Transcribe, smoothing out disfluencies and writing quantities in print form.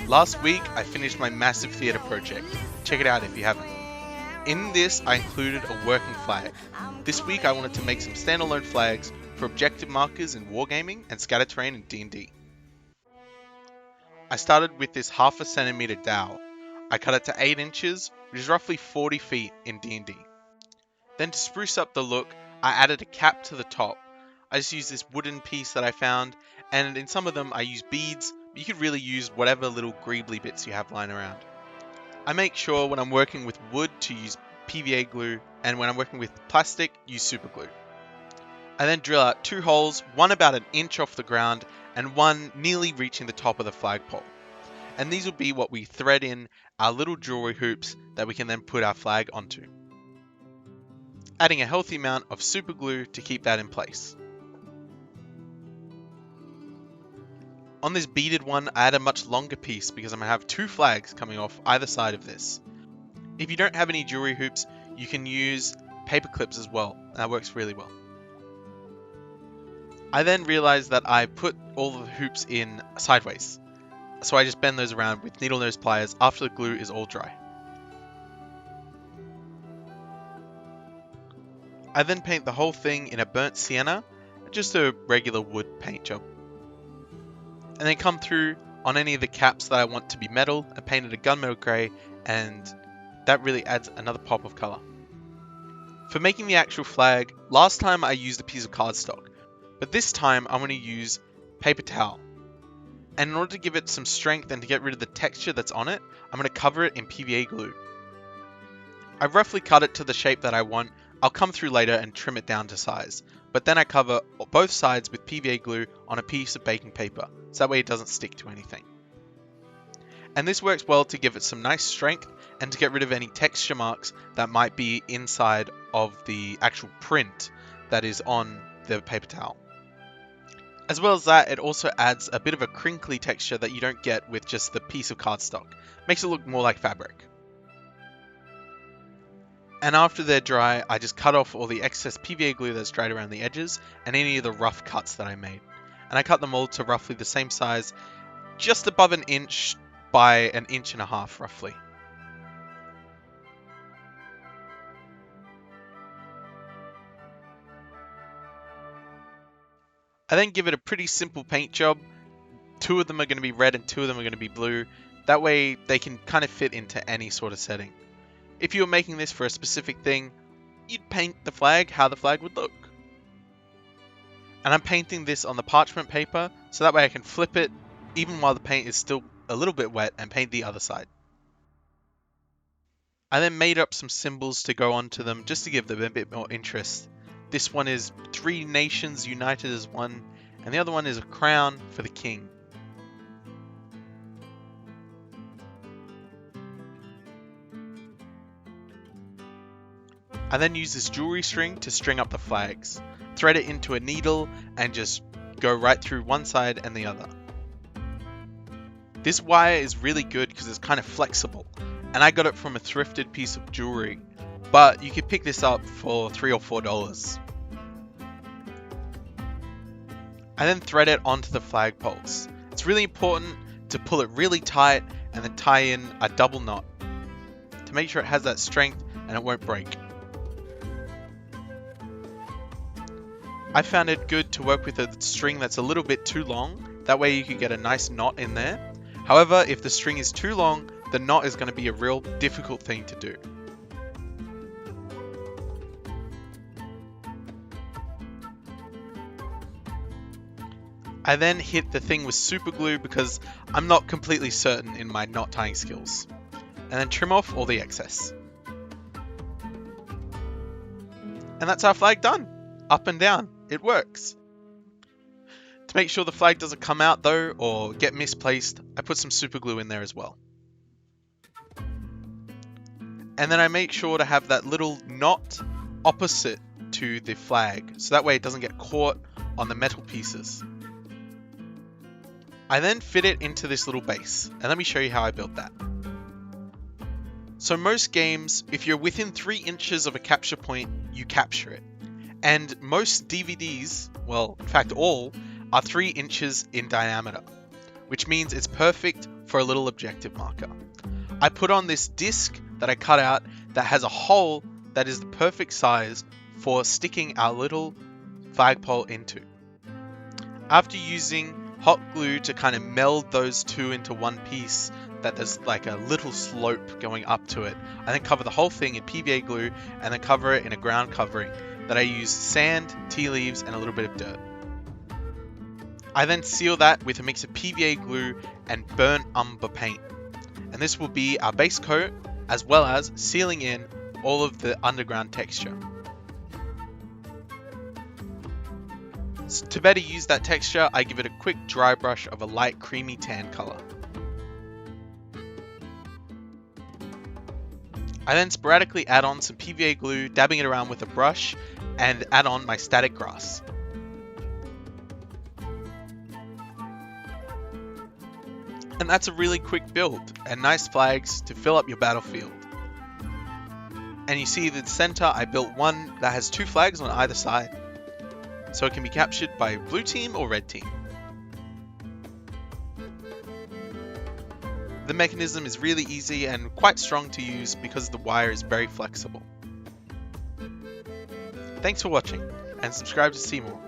Last week, I finished my massive theatre project. Check it out if you haven't. In this, I included a working flag. This week, I wanted to make some standalone flags for objective markers in wargaming and scatter terrain in D&D. I started with this 1/2 centimeter dowel. I cut it to 8 inches, which is roughly 40 feet in D&D. Then to spruce up the look, I added a cap to the top. I just used this wooden piece that I found, and in some of them I use beads, but you could really use whatever little greebly bits you have lying around. I make sure when I'm working with wood to use PVA glue, and when I'm working with plastic, use super glue. I then drill out 2 holes, one about an inch off the ground, and one nearly reaching the top of the flagpole. And these will be what we thread in our little jewelry hoops that we can then put our flag onto. Adding a healthy amount of super glue to keep that in place. On this beaded one, I add a much longer piece because I'm going to have 2 flags coming off either side of this. If you don't have any jewelry hoops, you can use paper clips as well, and that works really well. I then realized that I put all the hoops in sideways, so I just bend those around with needle nose pliers after the glue is all dry. I then paint the whole thing in a burnt sienna, just a regular wood paint job. And then come through on any of the caps that I want to be metal and paint it a gunmetal grey, and that really adds another pop of colour. For making the actual flag, last time I used a piece of cardstock, but this time I'm going to use paper towel. And in order to give it some strength and to get rid of the texture that's on it, I'm going to cover it in PVA glue. I've roughly cut it to the shape that I want. I'll come through later and trim it down to size, but then I cover both sides with PVA glue on a piece of baking paper, so that way it doesn't stick to anything. And this works well to give it some nice strength and to get rid of any texture marks that might be inside of the actual print that is on the paper towel. As well as that, it also adds a bit of a crinkly texture that you don't get with just the piece of cardstock. Makes it look more like fabric. And after they're dry, I just cut off all the excess PVA glue that's dried around the edges and any of the rough cuts that I made. And I cut them all to roughly the same size, just above an inch by an inch and a half roughly. I then give it a pretty simple paint job. 2 of them are going to be red and 2 of them are going to be blue. That way they can kind of fit into any sort of setting. If you were making this for a specific thing, you'd paint the flag how the flag would look. And I'm painting this on the parchment paper, so that way I can flip it even while the paint is still a little bit wet and paint the other side. I then made up some symbols to go onto them just to give them a bit more interest. This one is 3 nations united as one, and the other one is a crown for the king. I then use this jewelry string to string up the flags, thread it into a needle, and just go right through one side and the other. This wire is really good because it's kind of flexible, and I got it from a thrifted piece of jewelry, but you could pick this up for $3 or $4. I then thread it onto the flagpoles. It's really important to pull it really tight and then tie in a double knot to make sure it has that strength and it won't break. I found it good to work with a string that's a little bit too long, that way you can get a nice knot in there. However, if the string is too long, the knot is going to be a real difficult thing to do. I then hit the thing with super glue because I'm not completely certain in my knot tying skills. And then trim off all the excess. And that's our flag done. Up and down. It works. To make sure the flag doesn't come out though, or get misplaced, I put some super glue in there as well. And then I make sure to have that little knot opposite to the flag, so that way it doesn't get caught on the metal pieces. I then fit it into this little base, and let me show you how I built that. So most games, if you're within 3 inches of a capture point, you capture it. And most DVDs, well, in fact all, are 3 inches in diameter, which means it's perfect for a little objective marker. I put on this disc that I cut out that has a hole that is the perfect size for sticking our little flagpole into. After using hot glue to kind of meld those two into one piece, that there's like a little slope going up to it, I then cover the whole thing in PVA glue and then cover it in a ground covering that I use sand, tea leaves, and a little bit of dirt. I then seal that with a mix of PVA glue and burnt umber paint. And this will be our base coat, as well as sealing in all of the underground texture. So to better use that texture, I give it a quick dry brush of a light creamy tan color. I then sporadically add on some PVA glue, dabbing it around with a brush, and add on my static grass. And that's a really quick build, and nice flags to fill up your battlefield. And you see the center, I built one that has two flags on either side, so it can be captured by blue team or red team. The mechanism is really easy and quite strong to use because the wire is very flexible. Thanks for watching, and subscribe to see more.